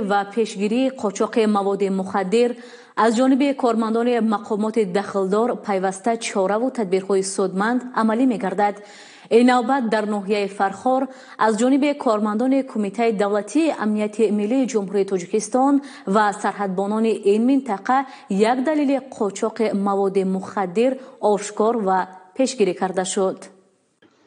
و پیشگیری قاچاق مواد مخدر از جانب کارمندان مقامات دخلدار پیوسته چاره و تدبیرهای سودمند عملی می‌گردد. این نوبت در ناحیه فرخار از جانب کارمندان کمیته دولتی امنیت ملی جمهوری تاجیکستان و سرحدبانان این منطقه یک دلیل قاچاق مواد مخدر آشکار و پیشگیری کرده شد.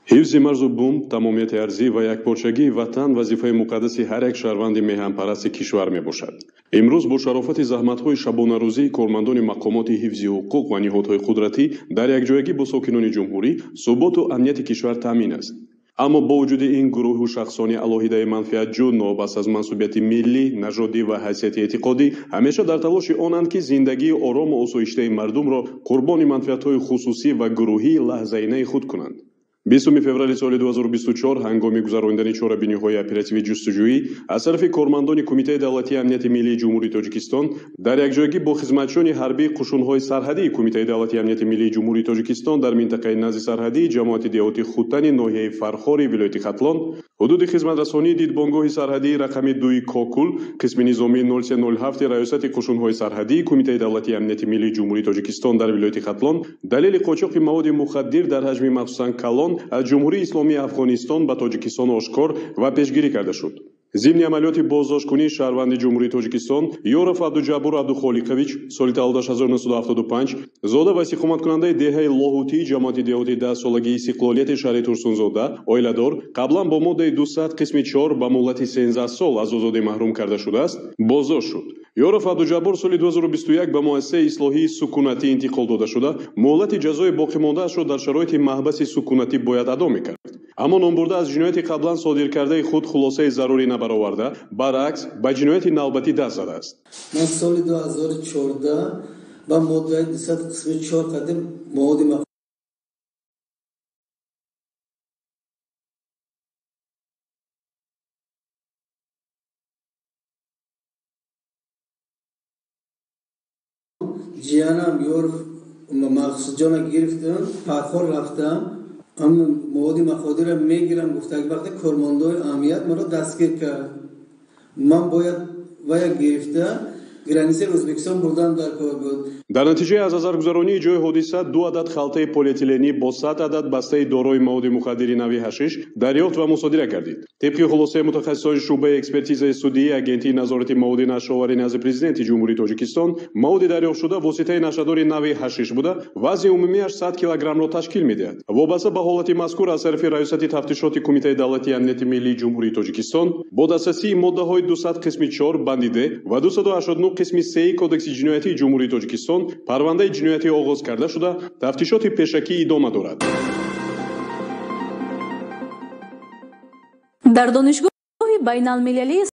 حفظ مرز و بوم، تمامیت ارضی و یکپارچگی وطن وظیفه مقدسی هر یک شهروند میهن‌پرست کشور میباشد. امروز با شرافت زحمت‌های شبانه‌روزی کارمندان مقامات حفظ حقوق و نهادهای قدرتی در یکجایگی با ساکنان جمهوری ثبات و امنیت کشور تامین است. اما با وجود این گروه و شخصان علاهیده منفعت جو نوابست از منصوبیت ملی، نژادی و حیثیت اعتقادی همیشه در تلاش آنند که زندگی آرام و آسایشته مردم را قربان منفعت‌های خصوصی و گروهی لحظه‌ای خود کنند. 20 فеврали соли 2024 ҳангоми гузарондани чорабиниҳои оперативи ҷустуҷӯӣ аз тарафи кормандони кумитаи давлатии амнияти миллии ҷумҳурии тоҷикистон дар якҷоягӣ бо хизматчиёни ҳарбии қушунҳои сарҳадии кумитаи давлатии амнияти миллии ҷумҳурии тоҷикистон дар минтақаи назди сарҳадии ҷамоати деҳоти хутани ноҳияи фархори вилояти хатлон ҳудуди хизматрасонии дидбонгоҳи сарҳадии рақами 2 Кокул қисми низомии 0307 раёсати қушунҳои сарҳадии кумитаи давлатии амнияти миллии ҷумҳурии тоҷикистон дар вилояти хатлон далели қочоқи маводи мухаддир дар ҳаҷми махсусан калон از جمهوری اسلامی افغانستان به تاجیکستان آشکار و پیشگیری کرده شد. ضمن عملیات بازداشت‌کنی شهروند جمهوری تاجیکستان یورف عبدوجبور عبدوخالقویچ سال 1975 زاده و استقامت کننده دهه لاهوتی جماعت دهاتی 10 سالگی استقلالیت شهر ترسونزاده اویلادور قبلا با ماده 200 قسم 4 به مهلت 13 سال از آزادی محروم کرده شده است بازداشت شد. یورف عبدوجبور سال 2021 به مؤسسه اصلاحی سکونتی انتقال داده شده مهلت جزای باقی مانده اش را در شرایط محبس سکونتی باید ادا می‌کرد. اما نامبرده از جنایت قبلا صادر کرده خود خلاصه ضروری نبرآورده برعکس به جنایت نوبتی دست زده است. من سال 2014 با ماده 200 قسم 4 قدم مواد جیانم یورف مخصوص جانا گرفتم فرخار رفتم هم مواد مخادر میگیرم گفته اگه وقت کارمندای امنیت مرا دستگیر کرد من باید گرفته گرانیسه ازبکستان بردم در کار بود. در نتیجه از نظرگذرانی جای حادثه 2 عدد خلطه پلی‌اتیلنی با 100 عدد بسته دارای مواد مخدر نوع حشیش دریافت و مصادره گردید. طبق خلاصه متخصصان شعبه اکسپرتیز سودی اگنتی نظارت مواد نشآوری نزد پرزیدنت جمهوری تاجیکستان مواد دریافت شده واسطه نشادار نوع حشیش بوده وزن عمومیش 100 کیلوگرم را تشکیل می‌دهد. وابسته به حالت مذکور از طرف رئیس تفتیشات کمیته دولتی امنیت ملی جمهوری تاجیکستان با دسترسی ماده‌های 200 قسم 4 بندیده و 289 قسم 3 کدکس جنایتی جمهوری تاجیکستان پرونده جنایتی آغاز کرده شده تفتیشات پیشکی ادامه دارد. در دانشگاه بین المللی